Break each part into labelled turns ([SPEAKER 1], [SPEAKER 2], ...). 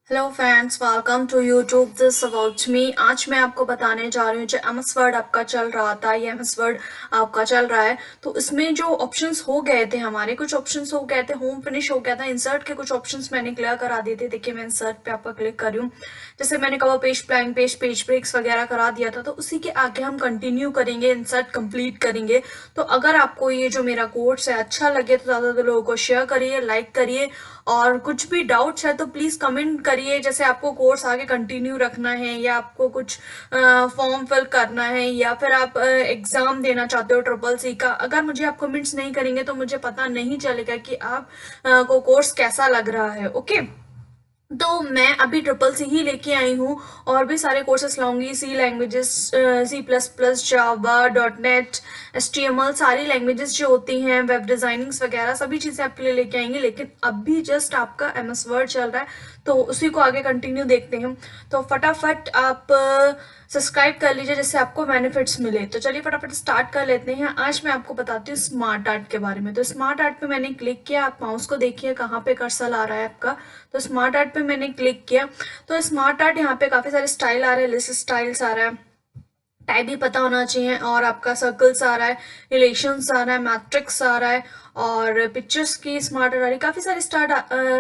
[SPEAKER 1] Hello friends, welcome to YouTube this about me. आज मैं आपको बताने जा रही हूँ जो एमएस वर्ड आपका चल रहा था, ये एमएस वर्ड आपका चल रहा है। तो इसमें जो ऑप्शंस हो गए थे, हमारे कुछ ऑप्शंस हो गए थे, होम फिनिश हो गया था, इंसर्ट के कुछ ऑप्शंस मैंने क्लियर करा दिए थे। देखिए मैं इंसर्ट पे आपका क्लिक कर रही हूँ। जैसे मैंने cover page, blank page, page breaks वगैरह करा दिया था, तो उसी के आगे हम कंटिन्यू करेंगे, इंसर्ट कंप्लीट करेंगे। तो अगर आपको ये जो मेरा कोर्स है अच्छा लगे तो ज़्यादा लोगों को शेयर करिए, लाइक करिए, और कुछ भी डाउट्स है तो प्लीज कमेंट करिए। जैसे आपको कोर्स आगे कंटिन्यू रखना है, या आपको कुछ फॉर्म फिल करना है, या फिर आप एग्जाम देना चाहते हो ट्रिपल सी का, अगर मुझे आप कमेंट्स नहीं करेंगे तो मुझे पता नहीं चलेगा कि आप को कोर्स कैसा लग रहा है। ओके, तो मैं अभी ट्रिपल सी ही लेके आई हूँ, और भी सारे कोर्सेस लाऊंगी। सी लैंग्वेजेस, C++, जावा, .NET, HTML, सारी लैंग्वेजेस जो होती हैं, वेब डिजाइनिंग्स वगैरह सभी चीज़ें आपके लिए लेके आएंगे। लेकिन अभी जस्ट आपका एमएस वर्ड चल रहा है, तो उसी को आगे कंटिन्यू देखते हैं। तो फटाफट आप सब्सक्राइब कर लीजिए जिससे आपको बेनिफिट्स मिले। तो चलिए फटाफट स्टार्ट कर लेते हैं। आज मैं आपको बताती हूँ स्मार्ट आर्ट के बारे में। तो स्मार्ट आर्ट पे मैंने क्लिक किया, आप माउस को देखिए कहाँ पे कर्सर आ रहा है आपका। तो स्मार्ट आर्ट पे मैंने क्लिक किया, तो स्मार्ट आर्ट यहाँ पे काफी सारे स्टाइल आ रहे हैं, लिस्ट स्टाइल्स आ रहा है, टाइप भी पता होना चाहिए, और आपका सर्कल्स आ रहा है, रिलेशंस आ रहा है, मैट्रिक्स आ रहा है, और पिक्चर्स की स्मार्ट आर्ट आ रही है, काफी सारी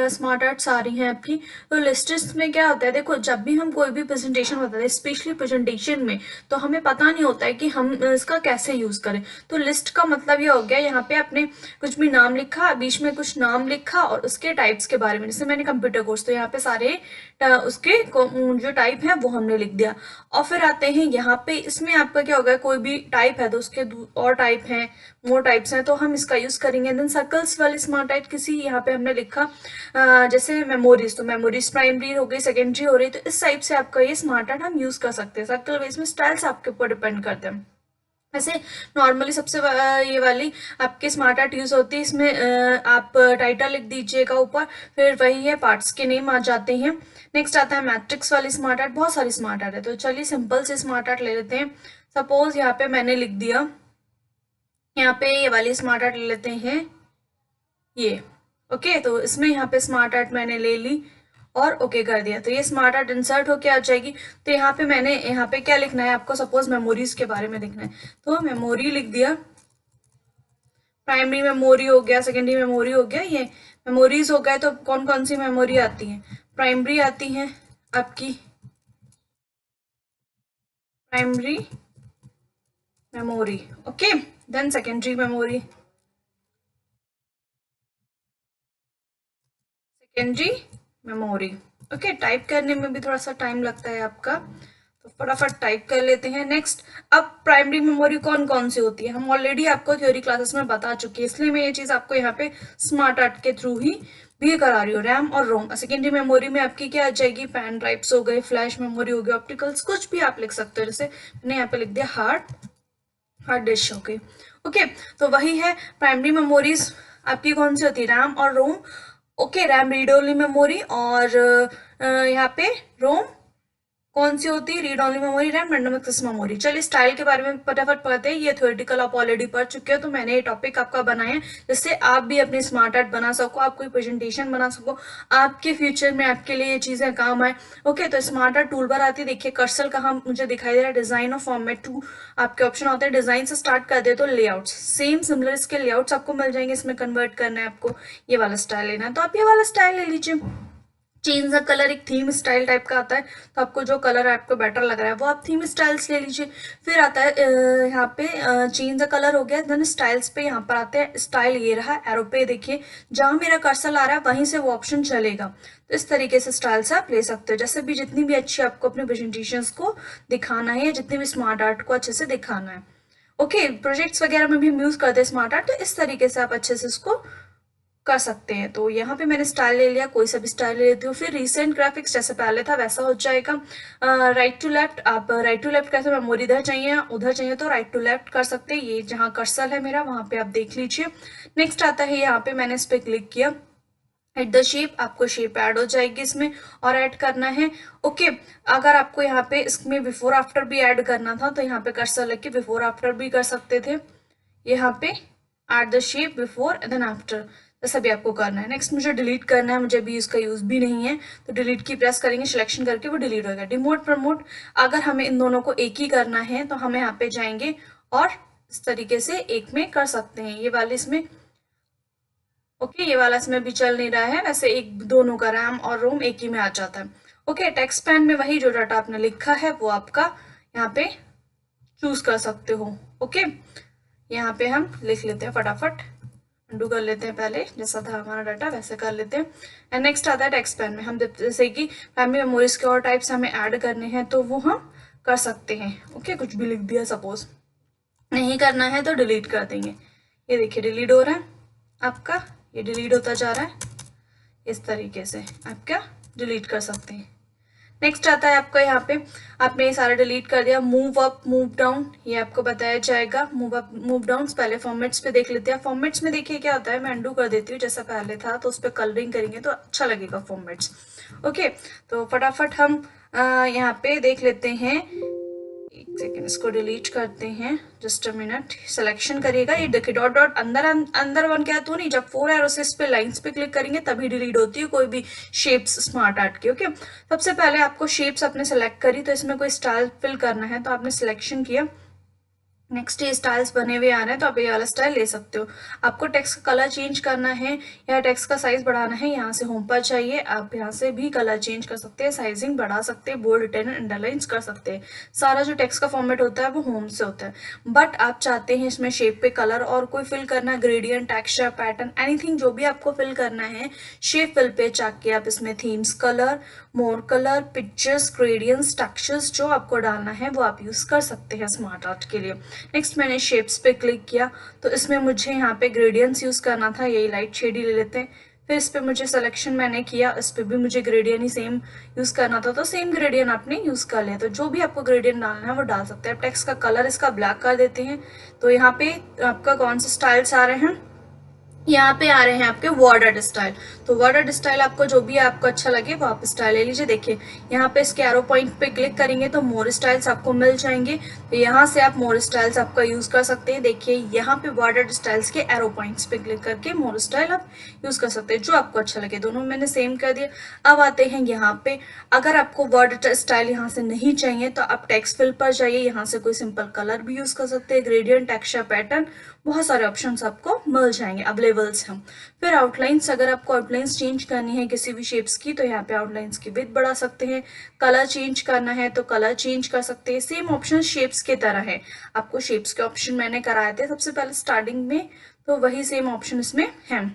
[SPEAKER 1] स्मार्ट आर्ट्स आ रही हैं आपकी। तो लिस्ट्स में क्या होता है, देखो जब भी हम कोई भी प्रेजेंटेशन बताते हैं, स्पेशली प्रेजेंटेशन में, तो हमें पता नहीं होता है कि हम इसका कैसे यूज करें। तो लिस्ट का मतलब ये हो गया, यहाँ पे आपने कुछ भी नाम लिखा, बीच में कुछ नाम लिखा, और उसके टाइप्स के बारे में। जैसे मैंने कंप्यूटर कोर्स, तो यहाँ पे सारे उसके जो टाइप है वो हमने लिख दिया। और फिर आते हैं यहाँ पे, इसमें आपका क्या होगा, कोई भी टाइप है तो उसके और टाइप हैं, मोर टाइप्स हैं, तो हम इसका यूज करेंगे। देन सर्कल्स वाली स्मार्ट टाइप, किसी यहाँ पे हमने लिखा जैसे मेमोरीज, तो मेमोरीज प्राइमरी हो गई, सेकेंडरी हो रही, तो इस टाइप से आपका ये स्मार्ट आर्ट हम यूज कर सकते हैं। सर्कल बेस में स्टाइल्स आपके ऊपर डिपेंड करते हैं। वैसे नॉर्मली सबसे ये वाली आपके स्मार्ट आर्ट यूज होती है। इसमें आप टाइटल लिख दीजिएगा ऊपर, फिर वही है, पार्ट्स के नेम आ जाते हैं। नेक्स्ट आता है मैट्रिक्स वाली स्मार्ट आर्ट। बहुत सारी स्मार्ट आर्ट है, तो चलिए सिंपल से स्मार्ट आर्ट ले लेते हैं। सपोज यहाँ पे मैंने लिख दिया, यहाँ पे ये वाली स्मार्ट आर्ट ले लेते हैं, ये। ओके, तो इसमें यहाँ पे स्मार्ट आर्ट मैंने ले ली और ओके कर दिया, तो ये स्मार्ट आर्ट इंसर्ट होके आ जाएगी। तो यहाँ पे मैंने, यहाँ पे क्या लिखना है आपको, सपोज मेमोरीज के बारे में लिखना है, तो मेमोरी लिख दिया। प्राइमरी मेमोरी हो गया, सेकेंडरी मेमोरी हो गया, ये मेमोरीज हो गए। तो कौन कौन सी मेमोरी आती है, प्राइमरी आती है आपकी, primary memory. Okay, then secondary memory, secondary memory. Okay, type करने में भी थोड़ा सा टाइम लगता है आपका, तो फटाफट टाइप कर लेते हैं। नेक्स्ट, अब प्राइमरी मेमोरी कौन कौन सी होती है, हम ऑलरेडी आपको थ्योरी क्लासेस में बता चुके हैं, इसलिए मैं ये चीज आपको यहाँ पे स्मार्ट आर्ट के थ्रू ही भी करा रही हूँ। रैम और रोम। सेकेंडरी मेमोरी में आपकी क्या आ जाएगी, पेन ड्राइव्स हो गए, फ्लैश मेमोरी हो गई, ऑप्टिकल्स, कुछ भी आप लिख सकते हो। जैसे मैंने यहाँ पे लिख दिया हार्ड, हार्ड डिस्क हो गई। ओके, तो वही है प्राइमरी मेमोरीज आपकी कौन सी होती है, रैम और ROM. Okay, RAM read only memory, और यहाँ पे रोम कौन सी होती है, read only memory, RAM, random access memory. चलिए स्टाइल के बारे में फटाफट पढ़ते हैं। ये थ्योरेटिकल आप ऑलरेडी पढ़ चुके हो, तो मैंने ये टॉपिक आपका बनाया है जिससे आप भी अपने स्मार्ट आर्ट बना सको, आप कोई प्रेजेंटेशन बना सको, आपके फ्यूचर में आपके लिए ये चीजें काम आए। ओके, तो स्मार्ट आर्ट टूल बार आती है, देखिए कर्सर कहाँ मुझे दिखाई दे रहा है, डिजाइन और फॉर्मेट टू आपके ऑप्शन होते हैं। डिजाइन से स्टार्ट कर दे तो लेआउट्स, सेम सिमिलर इसके लेआउट्स आपको मिल जाएंगे। इसमें कन्वर्ट करना है आपको, ये वाला स्टाइल लेना है तो आप ये वाला स्टाइल ले लीजिए। चेंज द कलर एक थीम स्टाइल टाइप का आता है, तो आपको जो कलर आपको बेटर लग रहा है वो आप थीम स्टाइल्स ले लीजिए। फिर आता है यहाँ पे चेंज द कलर हो गया, देन स्टाइल्स पे यहाँ पर आते हैं स्टाइल, ये रहा एरो पे देखिए, जहां मेरा कर्सर आ रहा है वहीं से वो ऑप्शन चलेगा। तो इस तरीके से स्टाइल्स आप ले सकते हो, जैसे भी जितनी भी अच्छी आपको अपने प्रेजेंटेशन को दिखाना है, या जितनी भी स्मार्ट आर्ट को अच्छे से दिखाना है। ओके, प्रोजेक्ट्स वगैरह में भी हम यूज करते हैं स्मार्ट आर्ट, तो इस तरीके से आप अच्छे से इसको कर सकते हैं। तो यहाँ पे मैंने स्टाइल ले लिया, कोई सा भी स्टाइल ले लेती हूँ। फिर रिसेंट ग्राफिक्स, जैसे पहले था वैसा हो जाएगा। राइट टू लेफ्ट, आप राइट टू लेफ्ट कैसे, मेमोरी इधर चाहिए उधर चाहिए तो राइट टू लेफ्ट कर सकते हैं। ये जहाँ कर्सर है मेरा वहां पे आप देख लीजिए। नेक्स्ट आता है, यहाँ पे मैंने इस पे क्लिक किया, एट द शेप, आपको शेप ऐड हो जाएगी इसमें, और ऐड करना है। ओके, अगर आपको यहाँ पे इसमें बिफोर आफ्टर भी ऐड करना था तो यहाँ पे कर्सर लेके बिफोर आफ्टर भी कर सकते थे। यहाँ पे at the shape before then after, जैसा भी आपको करना है। नेक्स्ट मुझे डिलीट करना है, मुझे अभी इसका यूज़ भी नहीं है, तो डिलीट की प्रेस करेंगे, सिलेक्शन करके वो डिलीट होगा। डिमोट प्रमोट, अगर हमें इन दोनों को एक ही करना है तो हम यहाँ पे जाएंगे और इस तरीके से एक में कर सकते हैं। ये वाले इसमें ओके, ये वाला इसमें भी चल नहीं रहा है, वैसे एक दोनों का रैम और रोम एक ही में आ जाता है। ओके, टेक्स्ट पैन में वही जो डाटा आपने लिखा है वो आपका यहाँ पे चूज कर सकते हो। ओके, यहाँ पे हम लिख लेते हैं फटाफट, अंडू कर लेते हैं, पहले जैसा था हमारा डाटा वैसे कर लेते हैं। एंड नेक्स्ट आता है टेक्स्ट पैन में हम जैसे कि फैमिली मेमोरीज के और टाइप्स हमें ऐड करने हैं तो वो हम कर सकते हैं। ओके, कुछ भी लिख दिया, सपोज नहीं करना है तो डिलीट कर देंगे। ये देखिए डिलीट हो रहा है आपका, ये डिलीट होता जा रहा है, इस तरीके से आप क्या डिलीट कर सकते हैं। नेक्स्ट आता है आपका, यहाँ पे आपने ये सारा डिलीट कर दिया, मूव अप मूव डाउन, ये आपको बताया जाएगा। मूव अप मूव डाउन पहले फॉर्मेट्स पे देख लेते हैं। फॉर्मेट्स में देखिए क्या होता है, मैं अंडू कर देती हूँ, जैसा पहले था तो उस पर कलरिंग करेंगे तो अच्छा लगेगा फॉर्मेट्स। ओके, तो फटाफट हम यहाँ पे देख लेते हैं। एक सेकेंड, इसको डिलीट करते हैं, जस्ट अ मिनट। सिलेक्शन करिएगा, ये देखिए डॉट डॉट अंदर अंदर बन गया तो नहीं, जब 4 एरोस इस पे लाइंस पे क्लिक करेंगे तभी डिलीट होती है कोई भी शेप्स स्मार्ट आर्ट की। ओके, सबसे पहले आपको शेप्स अपने सेलेक्ट करी, तो इसमें कोई स्टाइल फिल करना है तो आपने सिलेक्शन किया। नेक्स्ट ये स्टाइल्स बने हुए आ रहे हैं तो आप ये वाला स्टाइल ले सकते हो। आपको टेक्स्ट का कलर चेंज करना है या टेक्स्ट का साइज बढ़ाना है, यहाँ से होम पर चाहिए, आप यहाँ से भी कलर चेंज कर सकते हैं, साइजिंग बढ़ा सकते हैं, बोल्ड इटैलिक अंडरलाइंस कर सकते हैं। सारा जो टेक्स्ट का फॉर्मेट होता है वो होम से होता है। बट आप चाहते हैं इसमें शेप पे कलर और कोई फिल करना है, ग्रेडियंट, टेक्सचर, पैटर्न, एनीथिंग जो भी आपको फिल करना है, शेप फिल पे जाके आप इसमें themes colour, more colour, pictures, gradients, textures जो आपको डालना है वो आप यूज कर सकते हैं स्मार्ट आर्ट के लिए। नेक्स्ट मैंने शेप्स पे क्लिक किया तो इसमें मुझे यहाँ पे ग्रेडियंट्स यूज करना था, यही लाइट शेड ही ले लेते हैं। फिर इस पे मुझे सिलेक्शन मैंने किया, इस पे भी मुझे ग्रेडियंट ही सेम यूज करना था, तो सेम ग्रेडियंट आपने यूज कर लिया। तो जो भी आपको ग्रेडियंट डालना है वो डाल सकते हैं। टेक्स्ट का कलर इसका ब्लैक कर देते हैं, तो यहाँ पे आपका कौन से स्टाइल्स आ रहे हैं, यहाँ पे आ रहे हैं आपके वर्ड आर्ट स्टाइल। तो वर्ड आर्ट स्टाइल आपको जो भी आपको अच्छा लगे वो आप स्टाइल ले लीजिए। देखिए यहाँ पे इसके एरो पॉइंट पे क्लिक करेंगे तो मोर स्टाइल्स आपको मिल जाएंगे, तो यहाँ से आप मोर स्टाइल्स आपका यूज कर सकते हैं। देखिए यहाँ पे वर्ड आर्ट स्टाइल्स के एरो पॉइंट्स पे क्लिक करके मोर स्टाइल आप यूज कर सकते हैं, जो आपको अच्छा लगे। दोनों मैंने सेम कर दिया। अब आते हैं यहाँ पे, अगर आपको वर्ड आर्ट स्टाइल यहाँ से नहीं चाहिए तो आप टेक्स्ट फिल पर जाइए, यहाँ से कोई सिंपल कलर भी यूज कर सकते हैं, ग्रेडियंट, टेक्सचर, पैटर्न, बहुत सारे ऑप्शंस आपको मिल जाएंगे, अवेलेबल्स हैं। फिर आउटलाइंस, अगर आपको आउटलाइंस चेंज करनी है किसी भी शेप्स की तो यहाँ पे आउटलाइंस की विड्थ बढ़ा सकते हैं। कलर चेंज करना है तो कलर चेंज कर सकते हैं। सेम ऑप्शन शेप्स के तरह है, आपको शेप्स के ऑप्शन मैंने कराए थे सबसे पहले स्टार्टिंग में, तो वही सेम ऑप्शन इसमें है।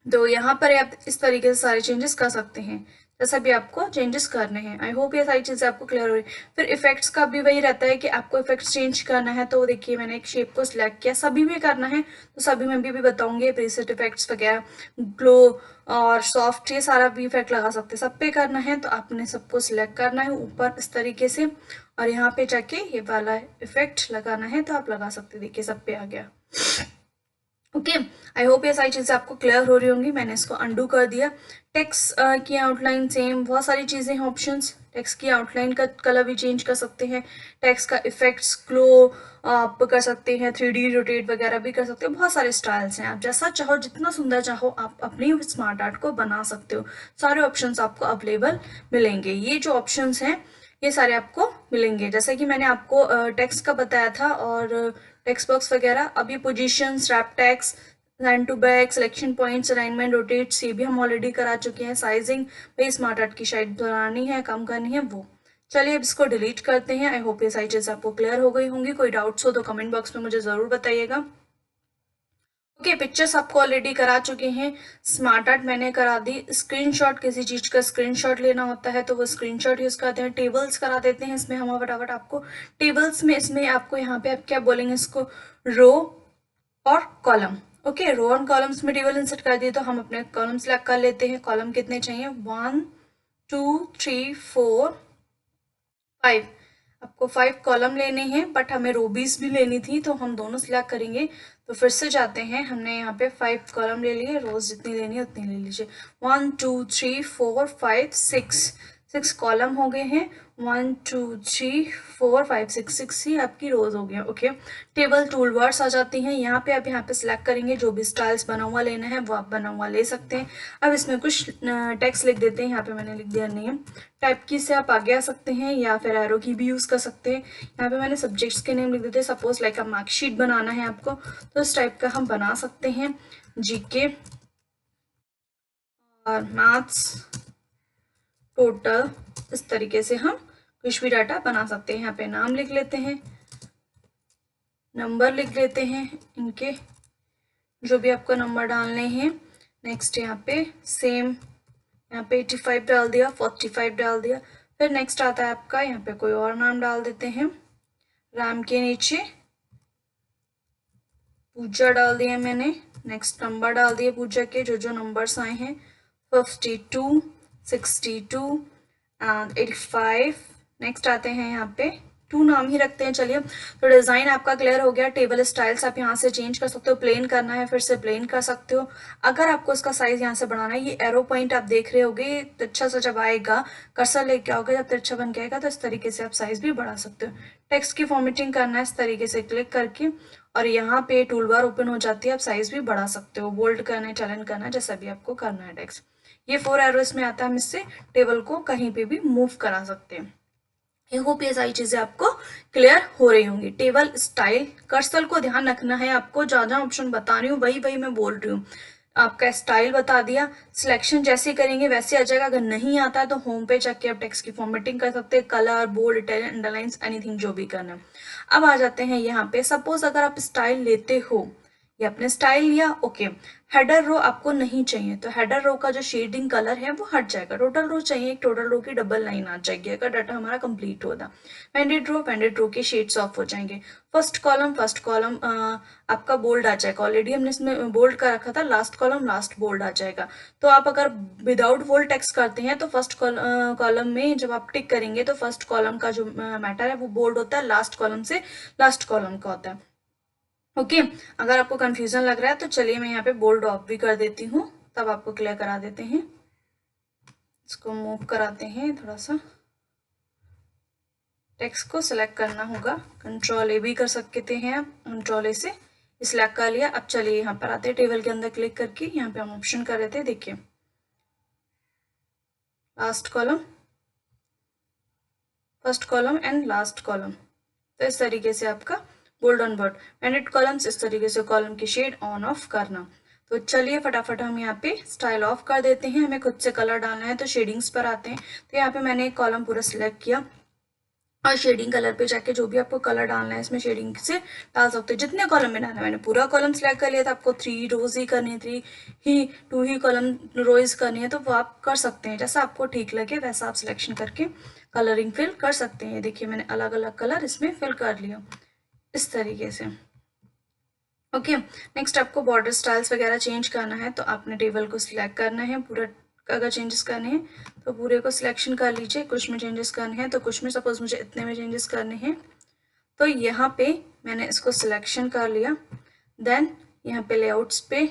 [SPEAKER 1] तो यहाँ पर आप इस तरीके से सारे चेंजेस कर सकते हैं जैसा भी आपको चेंजेस करने हैं। आई होप ये सारी चीजें आपको क्लियर हो रही। फिर इफेक्ट्स का भी वही रहता है कि आपको इफेक्ट्स चेंज करना है, तो देखिए मैंने एक शेप को सिलेक्ट किया, सभी में करना है तो सभी में भी बताऊंगे, प्रीसेट इफेक्ट्स वगैरह, ग्लो और सॉफ्ट, ये सारा भी इफेक्ट लगा सकते हैं। सब पे करना है तो आपने सबको सिलेक्ट करना है ऊपर इस तरीके से, और यहाँ पे जाके ये वाला इफेक्ट लगाना है तो आप लगा सकते। देखिए सब पे आ गया। ओके, आई होप ये सारी चीजें आपको क्लियर हो रही होंगी। मैंने इसको अंडू कर दिया। टेक्स्ट की आउटलाइन सेम, बहुत सारी चीजें हैं ऑप्शंस। टेक्स्ट की आउटलाइन का कलर भी चेंज कर सकते हैं, टेक्स्ट का इफेक्ट्स, ग्लो आप कर सकते हैं, 3D रोटेट वगैरह भी कर सकते हो। बहुत सारे स्टाइल्स हैं, आप जैसा चाहो, जितना सुंदर चाहो आप अपनी स्मार्ट आर्ट को बना सकते हो। सारे ऑप्शंस आपको अवेलेबल मिलेंगे। ये जो ऑप्शंस हैं ये सारे आपको मिलेंगे, जैसे कि मैंने आपको टेक्स्ट का बताया था और टेक्स्ट बॉक्स वगैरह। अभी position, wrap text, line to back, selection points, alignment, rotates, ये भी हम ऑलरेडी करा चुके हैं। साइजिंग भाई स्मार्ट आर्ट की शायद बनानी है, कम करनी है वो। चलिए अब इसको डिलीट करते हैं। आई होप ये सारी चीजें आपको क्लियर हो गई होंगी। कोई डाउट्स हो तो कमेंट बॉक्स में मुझे जरूर बताइएगा। ओके, पिक्चर्स आपको ऑलरेडी करा चुके हैं, स्मार्ट आर्ट मैंने करा दी। स्क्रीनशॉट, किसी चीज का स्क्रीनशॉट लेना होता है तो वो स्क्रीनशॉट यूज करते हैं। टेबल्स करा देते हैं इसमें हम फटाफट आपको। टेबल्स में इसमें आपको यहाँ पे आप क्या बोलेंगे इसको, रो और कॉलम। ओके, रो और कॉलम्स में टेबल इंसर्ट कर दिए तो हम अपने कॉलम सेलेक्ट कर लेते हैं। कॉलम कितने चाहिए, 1 2 3 4 5, आपको 5 कॉलम लेने हैं, बट हमें रोबीज भी लेनी थी तो हम दोनों सिलेक्ट करेंगे। तो फिर से जाते हैं, हमने यहाँ पे 5 कॉलम ले लिए, रोज जितनी लेनी है उतनी ले लीजिए। 1 2 3 4 5 6 6 कॉलम हो गए हैं, 1 2 3 4 5 6 ही आपकी रोज हो गया। ओके, टेबल टूल बार्स आ जाती हैं। यहाँ पे आप यहाँ पे सिलेक्ट करेंगे, जो भी स्टाइल्स बना हुआ लेना है वो आप बना हुआ ले सकते हैं। अब इसमें कुछ टेक्स्ट लिख देते हैं। यहाँ पे मैंने लिख दिया नेम। टाइप की से आप आगे आ सकते हैं या फिर एरो की भी यूज कर सकते हैं। यहाँ पे मैंने सब्जेक्ट्स के नेम लिख देते हैं। सपोज लाइक अ मार्कशीट बनाना है आपको, तो इस टाइप का हम बना सकते हैं। जीके और मैथ्स टोटल, इस तरीके से हम कुछ भी डाटा बना सकते हैं। यहाँ पे नाम लिख लेते हैं, नंबर लिख लेते हैं इनके, जो भी आपको नंबर डालने हैं। नेक्स्ट यहाँ पे सेम, यहाँ पे 85 डाल दिया, 45 डाल दिया। फिर नेक्स्ट आता है आपका, यहाँ पे कोई और नाम डाल देते हैं। राम के नीचे पूजा डाल दिया मैंने। नेक्स्ट नंबर डाल दिए पूजा के, जो जो नंबर्स आए हैं 52 62 एंड 85। नेक्स्ट आते हैं यहाँ पे 2 नाम ही रखते हैं। चलिए, तो डिज़ाइन आपका क्लियर हो गया। टेबल स्टाइल्स आप यहाँ से चेंज कर सकते हो। प्लेन करना है फिर से प्लेन कर सकते हो। अगर आपको इसका साइज यहाँ से बढ़ाना है, ये एरो पॉइंट आप देख रहे होगे, तिरछा सा जब आएगा कर्सर लेके आओगे, जब तिरछा बन के आएगा तो इस तरीके से आप साइज भी बढ़ा सकते हो। टेक्स्ट की फॉर्मेटिंग करना है इस तरीके से क्लिक करके, और यहाँ पे टूल बार ओपन हो जाती है। आप साइज भी बढ़ा सकते हो, बोल्ड करना है, चलन करना है, जैसा भी आपको करना है टेक्स्ट। ये 4 एरोस में आता है। हम इससे टेबल को कहीं पे भी मूव करा सकते हैं। आई होप ये सारी चीजें आपको क्लियर हो रही होंगी। टेबल स्टाइल, कर्सर को ध्यान रखना है आपको। जहाँ ऑप्शन बता रही हूँ वही वही मैं बोल रही हूँ। आपका स्टाइल बता दिया, सिलेक्शन जैसे करेंगे वैसे आ जाएगा। अगर नहीं आता है तो होम पे जाके आप टेक्स्ट की फॉर्मेटिंग कर सकते हैं, colour, bold, italic, underlines, anything जो भी करना है। अब आ जाते हैं यहाँ पे, सपोज अगर आप स्टाइल लेते हो, ये अपने स्टाइल लिया, ओके, हेडर रो आपको नहीं चाहिए तो हेडर रो का जो शेडिंग कलर है वो हट जाएगा। टोटल रो चाहिए, एक टोटल रो की डबल लाइन आ जाएगी अगर डाटा हमारा कंप्लीट होगा। पेंडेड रो के शेड्स ऑफ हो जाएंगे। फर्स्ट कॉलम आपका बोल्ड आ जाएगा। ऑलरेडी हमने इसमें बोल्ड का रखा था, लास्ट कॉलम लास्ट बोल्ड आ जाएगा। तो आप अगर विदाउट बोल्ड टेक्स्ट करते हैं तो फर्स्ट कॉलम में जब आप टिक करेंगे तो फर्स्ट कॉलम का जो मैटर है वो बोल्ड होता है, लास्ट कॉलम से लास्ट कॉलम का होता है। ओके, अगर आपको कंफ्यूजन लग रहा है तो चलिए मैं यहाँ पे बोल्ड ऑफ भी कर देती हूँ, तब आपको क्लियर करा देते हैं। इसको मूव कराते हैं थोड़ा सा। टेक्स्ट को सिलेक्ट करना होगा, कंट्रोल ए भी कर सकते हैं आप, कंट्रोल ए से सिलेक्ट कर लिया। अब चलिए यहाँ पर आते हैं, टेबल के अंदर क्लिक करके यहाँ पे हम ऑप्शन कर रहे थे, देखिए last column, first column and last column. तो इस तरीके से आपका बोल्ड ऑन बोर्ड, पेंडेड कॉलम्स, इस तरीके से कॉलम की शेड ऑन ऑफ करना। तो चलिए फटाफट हम यहाँ पे स्टाइल ऑफ कर देते हैं। हमें खुद से कलर डालना है तो शेडिंग्स पर आते हैं। तो यहाँ पे मैंने एक कॉलम पूरा सिलेक्ट किया और शेडिंग कलर पे जाके जो भी आपको कलर डालना है इसमें शेडिंग से डाल सकते हो। जितने कॉलम में डालना है, मैंने पूरा कॉलम सिलेक्ट कर लिया था। आपको 3 रोज ही करनी है, 2 ही कॉलम रोज करनी है तो वो आप कर सकते हैं, जैसा आपको ठीक लगे वैसा आप सिलेक्शन करके कलरिंग फिल कर सकते हैं। देखिए मैंने अलग अलग कलर इसमें फिल कर लिया इस तरीके से। ओके, नेक्स्ट आपको बॉर्डर स्टाइल्स वगैरह चेंज करना है तो आपने टेबल को सिलेक्ट करना है। पूरा अगर चेंजेस करने हैं तो पूरे को सिलेक्शन कर लीजिए। कुछ में चेंजेस करने हैं तो कुछ में, सपोज मुझे इतने में चेंजेस करने हैं तो यहाँ पे मैंने इसको सिलेक्शन कर लिया। देन यहाँ पे लेआउट्स पे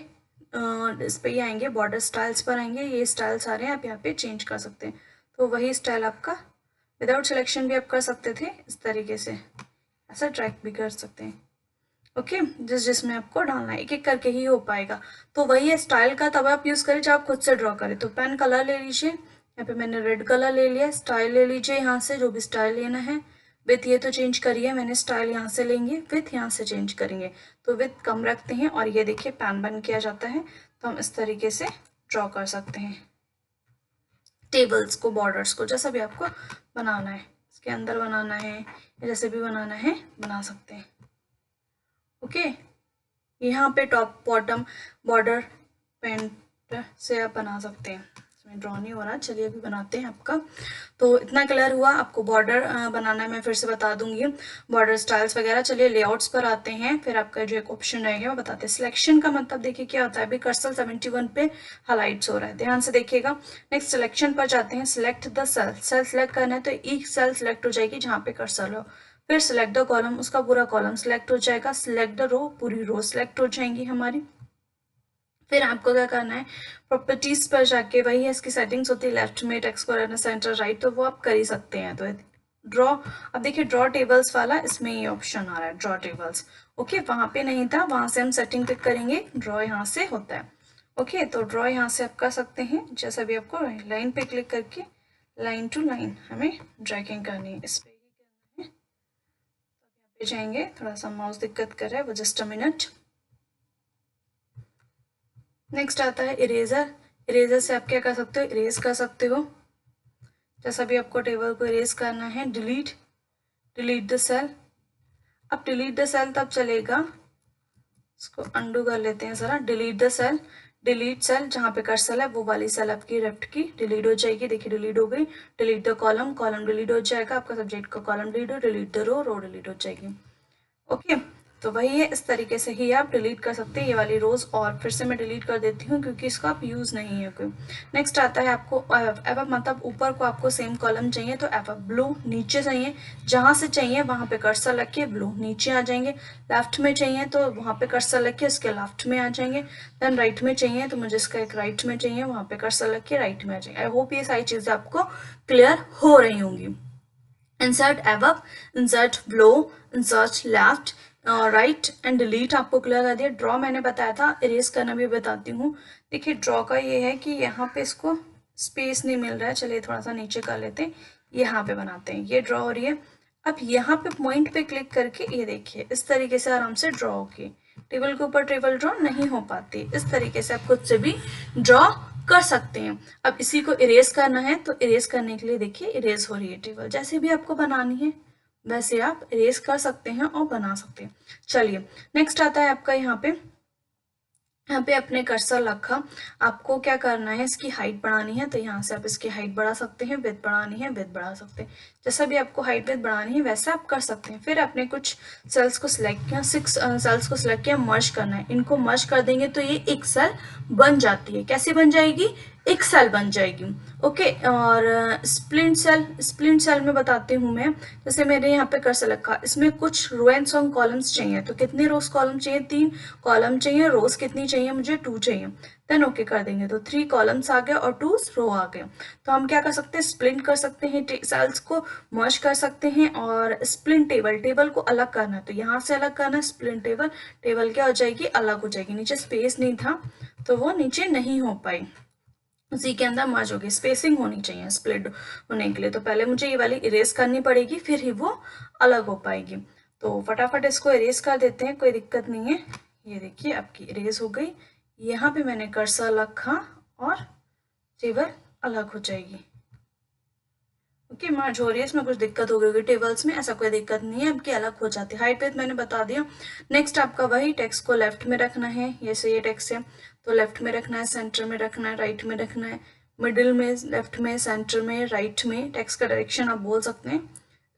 [SPEAKER 1] इस पे ही आएंगे, बॉर्डर स्टाइल्स पर आएंगे, ये स्टाइल्स आ रहे हैं, आप यहाँ पे चेंज कर सकते हैं। तो वही स्टाइल आपका विदाउट सिलेक्शन भी आप कर सकते थे, इस तरीके से ऐसा ट्रैक भी कर सकते हैं। ओके, जिसमें आपको डालना है, एक एक करके ही हो पाएगा। तो वही है स्टाइल का, तब आप यूज़ करें जब आप खुद से ड्रॉ करें। तो पेन कलर ले लीजिए, यहाँ पे मैंने रेड कलर ले लिया। स्टाइल ले लीजिए यहाँ से, जो भी स्टाइल लेना है। विथ ये तो चेंज करिए, मैंने स्टाइल यहाँ से लेंगे, विथ यहाँ से चेंज करेंगे। तो विथ कम रखते हैं और ये देखिए पेन बन किया जाता है। तो हम इस तरीके से ड्रॉ कर सकते हैं टेबल्स को, बॉर्डर्स को, जैसा भी आपको बनाना है, इसके अंदर बनाना है या जैसे भी बनाना है बना सकते हैं। ओके, यहाँ पे टॉप बॉटम बॉर्डर पेंट से आप बना सकते हैं। इसमें ड्रॉ नहीं हो रहा, चलिए अभी बनाते हैं आपका। तो इतना क्लियर हुआ। आपको बॉर्डर बनाना है, मैं फिर से बता दूंगी, बॉर्डर स्टाइल्स वगैरह। चलिए लेआउट्स पर आते हैं, फिर आपका जो एक ऑप्शन रहेगा वो बताते हैं। सिलेक्शन का मतलब देखिए क्या होता है। अभी कर्सर 71 पे हाईलाइट्स हो रहा है, ध्यान से देखिएगा। नेक्स्ट सिलेक्शन पर जाते हैं, select the cell, cell select करना है तो एक सेल सिलेक्ट हो जाएगी जहाँ पे कर्सर हो। फिर सिलेक्ट द कॉलम, उसका पूरा कॉलम सिलेक्ट हो जाएगा। सिलेक्ट द रो, पूरी रो सिलेक्ट हो जाएंगी हमारी। फिर आपको क्या करना है, प्रॉपर्टीज पर जाके, वही है इसकी सेटिंग्स होती है, लेफ्ट में टेक्स्ट को रहना सेंटर राइट, तो वो आप कर ही सकते हैं। तो ड्रॉ, अब देखिए ड्रॉ टेबल्स वाला इसमें ये ऑप्शन आ रहा है, ड्रॉ टेबल्स। ओके, वहां पे नहीं था, वहां से हम सेटिंग क्लिक करेंगे, ड्रॉ यहाँ से होता है। ओके, तो ड्रॉ यहाँ से आप कर सकते हैं, जैसा भी आपको लाइन पे क्लिक करके लाइन टू लाइन हमें ड्रैगिंग करनी है, इस पे ही करना है। यहाँ पे जाएंगे, थोड़ा सा माउस दिक्कत कर रहा है, वो जस्ट अ मिनट। नेक्स्ट आता है इरेजर। इरेजर से आप क्या कर सकते हो, इरेज कर सकते हो, जैसा भी आपको टेबल को इरेज करना है। Delete, delete the cell. अब डिलीट द सेल तब चलेगा, इसको अंडू कर लेते हैं जरा। Delete the cell, delete cell, जहाँ पे कर्सर है वो वाली सेल आपकी लेफ्ट की डिलीट हो जाएगी। देखिए डिलीट हो गई। Delete the column, column delete हो जाएगा आपका, सब्जेक्ट का कॉलम डिलीट हो। Delete the row, row delete हो जाएगी। ओके, तो वही है, इस तरीके से ही आप डिलीट कर सकते हैं ये वाली रोज। और फिर से मैं डिलीट कर देती हूँ क्योंकि इसका आप यूज नहीं है कोई। नेक्स्ट आता है आपको एव, मतलब ऊपर को आपको सेम कॉलम चाहिए तो एव ब्लू, नीचे चाहिए जहां से चाहिए वहां पे कर्सर लग के ब्लू नीचे आ जाएंगे। लेफ्ट में चाहिए तो वहां पे कर्सर लग के इसके लेफ्ट में आ जाएंगे। देन राइट में चाहिए तो मुझे इसका एक राइट में चाहिए, वहां पे कर्सर लग के राइट में आ जाएंगे। आई होप ये सारी चीजें आपको क्लियर हो रही होंगी। Insert above, insert below, insert left, right and delete आपको क्लियर कर दिया। ड्रॉ मैंने बताया था, इरेज करना भी बताती हूँ। देखिए ड्रॉ का ये है कि यहाँ पे इसको स्पेस नहीं मिल रहा है, चलिए थोड़ा सा नीचे कर लेते हैं, यहाँ पे बनाते हैं, ये ड्रॉ हो रही है। अब यहाँ पे पॉइंट पे क्लिक करके ये देखिए इस तरीके से आराम से ड्रॉ होगी। टेबल के ऊपर टेबल ड्रॉ नहीं हो पाती, इस तरीके से आप खुद से भी ड्रॉ कर सकते हैं। अब इसी को इरेज करना है तो इरेज करने के लिए देखिए इरेज हो रही है टेबल, जैसे भी आपको बनानी है वैसे आप इरेज कर सकते हैं और बना सकते हैं। चलिए नेक्स्ट आता है आपका यहाँ पे अपने कर्सर रखा, आपको क्या करना है, इसकी हाइट बढ़ानी है तो यहाँ से आप इसकी हाइट बढ़ा सकते हैं, विड्थ बढ़ानी है विड्थ बढ़ा सकते हैं, जैसा भी आपको हाइट विड्थ बढ़ानी है वैसा आप कर सकते हैं। फिर आपने कुछ सेल्स को सिलेक्ट किया, 6 सेल्स को सिलेक्ट किया, मर्ज करना है, इनको मर्ज कर देंगे तो ये एक सेल बन जाती है। कैसे बन जाएगी, एक सेल बन जाएगी। ओके, और स्प्लिंट सेल, स्प्लिंट सेल में बताती हूँ मैं। जैसे मैंने यहाँ पे कर्सर रखा, इसमें कुछ रो एंड सॉन्ग कॉलम्स चाहिए, तो कितने रोज कॉलम चाहिए, 3 कॉलम चाहिए। रोज कितनी चाहिए मुझे, 2 चाहिए। देन ओके कर देंगे तो 3 कॉलम्स आ गए और 2 रो आ गए। तो हम क्या कर सकते हैं, स्प्लिंट कर सकते हैं, सेल्स को मर्ज कर सकते हैं। और स्प्लिंट टेबल, टेबल को अलग करना है तो यहाँ से अलग करना है, स्प्लिंट टेबल, टेबल क्या हो जाएगी, अलग हो जाएगी। नीचे स्पेस नहीं था तो वो नीचे नहीं हो पाई, उसी के अंदर मर्ज होगी। स्पेसिंग होनी चाहिए स्प्लिट होने के लिए, तो पहले मुझे ये वाली इरेज करनी पड़ेगी फिर ही वो अलग हो पाएगी। तो फटाफट इसको इरेज कर देते हैं, कोई दिक्कत नहीं है। ये देखिए आपकी इरेज हो गई। यहाँ पे मैंने कर्सर रखा और टेबल अलग हो जाएगी। ओके, मर्ज हो रही है, इसमें कुछ दिक्कत हो गई होगी टेबल्स में, ऐसा कोई दिक्कत नहीं है, आपकी अलग हो जाती है। हाइट विड्थ मैंने बता दिया। नेक्स्ट आपका वही टेक्स्ट को लेफ्ट में रखना है, जैसे ये टेक्स्ट है तो लेफ्ट में रखना है, सेंटर में रखना है, राइट में रखना है, मिडिल में, लेफ्ट में, सेंटर में, राइट में। टेक्स्ट का डायरेक्शन आप बोल सकते हैं,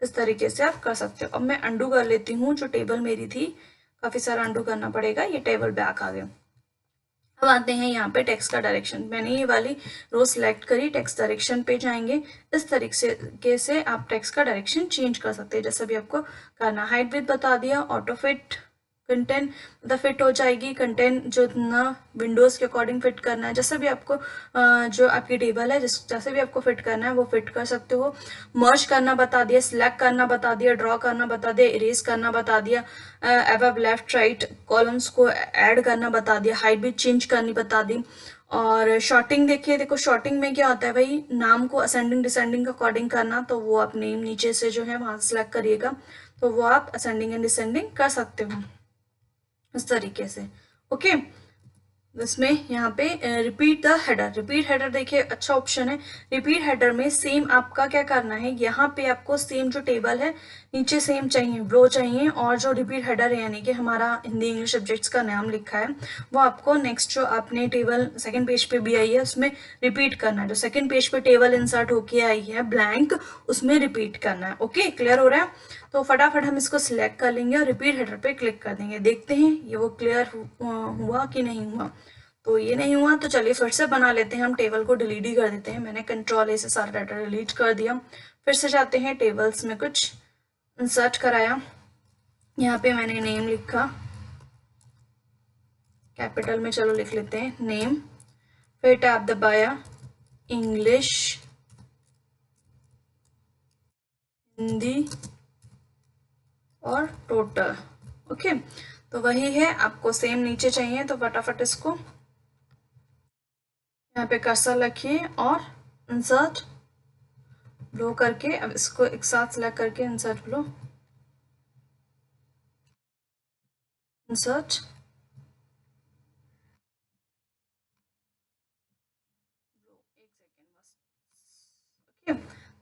[SPEAKER 1] इस तरीके से आप कर सकते हो। अब मैं अंडू कर लेती हूँ, जो टेबल मेरी थी काफी सारा अंडू करना पड़ेगा, ये टेबल बैक आ गया। अब आते हैं यहाँ पे टेक्स्ट का डायरेक्शन, मैंने ये वाली रो सिलेक्ट करी, टेक्स्ट डायरेक्शन पे जाएंगे। इस तरीके से आप टेक्स्ट का डायरेक्शन चेंज कर सकते हैं, जैसा भी आपको करना। हाइट विड्थ बता दिया, ऑटो फिट, कंटेंट मतलब फिट हो जाएगी, कंटेंट जो ना विंडोज के अकॉर्डिंग फिट करना है, जैसा भी आपको जो आपकी टेबल है जैसे भी आपको फिट करना है वो फिट कर सकते हो। मर्ज करना बता दिया, सिलेक्ट करना बता दिया, ड्रॉ करना बता दिया, इरेज करना बता दिया, अबव लेफ्ट राइट कॉलम्स को ऐड करना बता दिया, हाइट भी चेंज करनी बता दी। और शॉर्टिंग देखिए, देखो शॉर्टिंग में क्या होता है भाई, नाम को असेंडिंग डिसेंडिंग अकॉर्डिंग करना, तो वो आप नेम नीचे से जो है वहां सेलेक्ट करिएगा, तो वो आप असेंडिंग एंड डिसेंडिंग कर सकते हो इस तरीके से। ओके, इसमें यहाँ पे repeat the header, repeat header देखिए अच्छा ऑप्शन है। रिपीट हेडर में सेम आपका क्या करना है, यहाँ पे आपको सेम जो टेबल है नीचे सेम चाहिए, रो चाहिए, और जो रिपीट हेडर है यानी कि हमारा हिंदी इंग्लिश सब्जेक्ट्स का नाम लिखा है वो आपको नेक्स्ट जो आपने टेबल सेकंड पेज पे भी आई है उसमें रिपीट करना है। जो सेकंड पेज पे टेबल इंसर्ट होके आई है ब्लैंक, उसमें रिपीट करना है। ओके, क्लियर हो रहा है? तो फटाफट हम इसको सिलेक्ट कर लेंगे और रिपीट हेडर पे क्लिक कर देंगे, देखते हैं ये वो क्लियर हुआ कि नहीं हुआ। तो ये नहीं हुआ तो चलिए फिर से बना लेते हैं, हम टेबल को डिलीट ही कर देते हैं। मैंने कंट्रोल ए से सारा डाटा डिलीट कर दिया। फिर से जाते हैं टेबल्स में, कुछ इंसर्ट कराया, यहाँ पे मैंने नेम लिखा, कैपिटल में चलो लिख लेते हैं नेम, फिर टैब दबाया इंग्लिश, हिंदी और टोटल। ओके, तो वही है, आपको सेम नीचे चाहिए तो फटाफट इसको यहाँ पे कर्सर रखिए और इंसर्ट ब्लो करके, अब इसको एक साथ सेलेक्ट करके इंसर्ट ब्लो, इंसर्ट,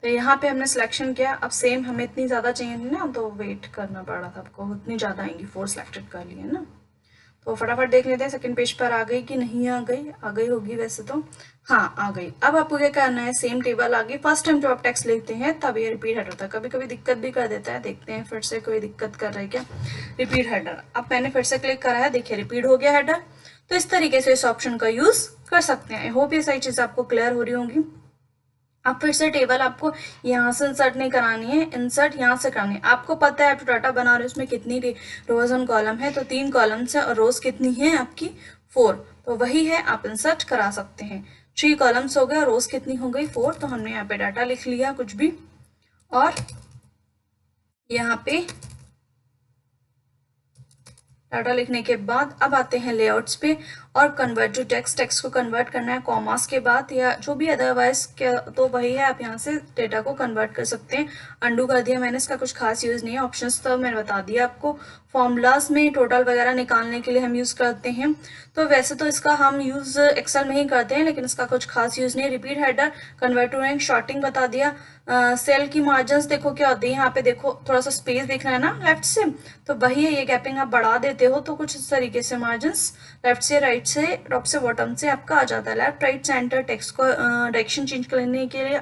[SPEAKER 1] तो यहाँ पे हमने सिलेक्शन किया। अब सेम हमें इतनी ज़्यादा चाहिए थी ना, तो वेट करना पड़ा था आपको, उतनी ज़्यादा आएंगी, 4 सिलेक्टेड कर लिए ना। तो फटाफट देख लेते हैं सेकंड पेज पर आ गई कि नहीं आ गई। आ गई होगी वैसे तो, हाँ आ गई। अब आपको क्या करना है, सेम टेबल आ गई। फर्स्ट टाइम जो आप टेक्स्ट लिखते हैं तब ये रिपीट हेडर था, कभी कभी दिक्कत भी कर देता है। देखते हैं फिर से कोई दिक्कत कर रहा है क्या। रिपीट हेडर, अब मैंने फिर से क्लिक करा है, देखिए रिपीट हो गया हेडर। तो इस तरीके से इस ऑप्शन का यूज कर सकते हैं। आई होप ये सारी चीजें आपको क्लियर हो रही होंगी। अब फिर से टेबल आपको यहाँ से इंसर्ट नहीं करानी है, इंसर्ट यहाँ से करानी है। आपको पता है आप डाटा बना रहे हो उसमें कितनी रोज और कॉलम है, तो 3 कॉलम्स है और रोज कितनी है आपकी 4, तो वही है, आप इंसर्ट करा सकते हैं। 3 कॉलम्स हो गए, रोज कितनी हो गई 4, तो हमने यहाँ पे डाटा लिख लिया कुछ भी। और यहाँ पे डाटा लिखने के बाद अब आते हैं लेआउट्स पे और कन्वर्ट टू टेक्स्ट। टेक्स्ट को कन्वर्ट करना है कॉमास के बाद या जो भी अदरवाइज क्या, तो वही है, आप यहाँ से डेटा को कन्वर्ट कर सकते हैं। अंडू कर दिया मैंने, इसका कुछ खास यूज़ नहीं है। ऑप्शंस तो मैंने बता दिया आपको। फॉर्मूलाज में टोटल वगैरह निकालने के लिए हम यूज़ करते हैं, तो वैसे तो इसका हम यूज़ एक्सेल में ही करते हैं, लेकिन इसका कुछ खास यूज़ नहीं है। Repeat header, convert to range, sorting बता दिया। सेल की मार्जिन देखो क्या होती है, यहाँ पे देखो थोड़ा सा स्पेस दिख रहा है ना लेफ्ट से, तो वही है, ये गैपिंग आप बढ़ा देते हो तो कुछ इस तरीके से मार्जिन लेफ्ट से राइट से टॉप से बॉटम से आपका आ जाता है। लेफ्ट राइट सेंटर, टेक्स्ट को डायरेक्शन चेंज करने के लिए,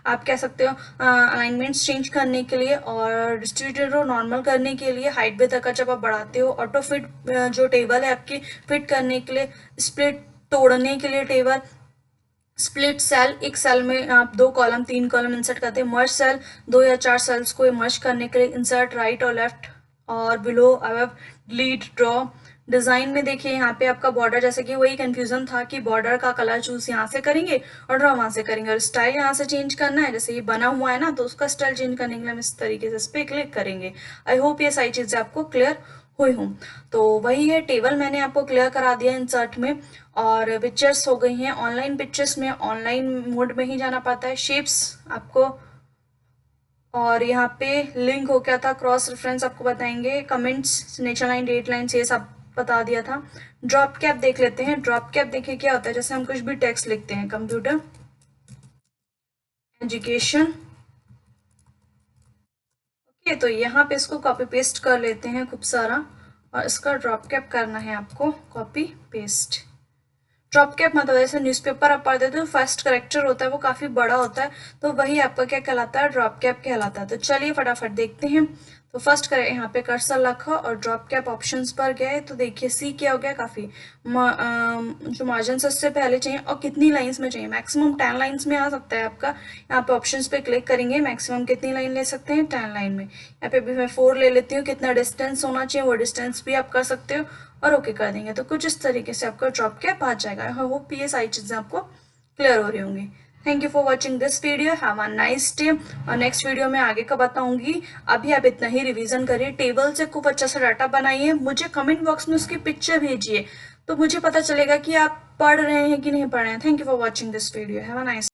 [SPEAKER 1] आप कह सकते हो अलाइनमेंट्स चेंज करने के लिए, और डिस्ट्रीब्यूटेड और नॉर्मल करने के लिए, हाइट विड्थ का जब आप बढ़ाते हो, ऑटो फिट जो टेबल है आपकी फिट करने के लिए, स्प्लिट तोड़ने के लिए टेबल, स्प्लिट सेल, एक सेल में आप 2 कॉलम 3 कॉलम इंसर्ट करते हैं। मर्ज सेल, 2 या 4 सेल्स को मर्ज करने के लिए, इंसर्ट राइट और लेफ्ट और बिलो, अब डिलीट, ड्रॉ। डिजाइन में देखिए यहाँ पे आपका बॉर्डर, जैसे कि वही कंफ्यूजन था कि बॉर्डर का कलर चूज यहाँ से करेंगे और ड्रॉ वहां से करेंगे, और स्टाइल यहाँ से चेंज करना है, जैसे ये बना हुआ है ना, तो उसका स्टाइल चेंज करने के लिए हम इस तरीके से इस पर क्लिक करेंगे। आई होप ये सारी चीजें आपको क्लियर हुई हूँ। तो वही है, टेबल मैंने आपको क्लियर करा दिया इंसर्ट में, और पिक्चर्स हो गई हैं। ऑनलाइन पिक्चर्स में ऑनलाइन मोड में ही जाना पड़ता है। शेप्स आपको, और यहाँ पे लिंक हो गया था, क्रॉस रेफरेंस आपको बताएंगे, comments, nature line, date line, ये सब बता दिया था। ड्रॉप कैप देख लेते हैं। ड्रॉप कैप देखिए क्या होता है, जैसे हम कुछ भी टेक्स्ट लिखते हैं, कंप्यूटर एजुकेशन, ओके, तो यहाँ पे इसको कॉपी पेस्ट कर लेते हैं खूब सारा, और इसका ड्रॉप कैप करना है आपको, कॉपी पेस्ट। ड्रॉप कैप मतलब जैसे न्यूज़पेपर आप पढ़ते तो फर्स्ट करेक्टर होता है वो काफी बड़ा होता है, तो वही आपका क्या कहलाता है, ड्रॉप कैप कहलाता है। तो चलिए फटाफट देखते हैं। तो फर्स्ट करें, यहाँ पे कर्सर रखा और ड्रॉप कैप ऑप्शंस पर गए, तो देखिए सी क्या हो गया, काफी जो मार्जिन से उससे पहले चाहिए, और कितनी लाइंस में चाहिए, मैक्सिमम 10 लाइंस में आ सकता है आपका। यहाँ पे ऑप्शंस पे क्लिक करेंगे, मैक्सिमम कितनी लाइन ले सकते हैं, 10 लाइन में। यहाँ पे भी मैं 4 ले लेती हूँ। कितना डिस्टेंस होना चाहिए वो डिस्टेंस भी आप कर सकते हो, और ओके कर देंगे, तो कुछ इस तरीके से आपका ड्रॉप कैप आ जाएगा। आई होप ये सारी चीजें आपको क्लियर हो रही होंगी। Thank you for watching this video, have a nice day. और नेक्स्ट वीडियो में आगे का बताऊंगी। अभी आप इतना ही रिवीजन करिए, टेबल से खूब अच्छा सा डाटा बनाइए, मुझे कमेंट बॉक्स में उसकी पिक्चर भेजिए, तो मुझे पता चलेगा कि आप पढ़ रहे हैं कि नहीं पढ़ रहे हैं। Thank you for watching this video, have a nice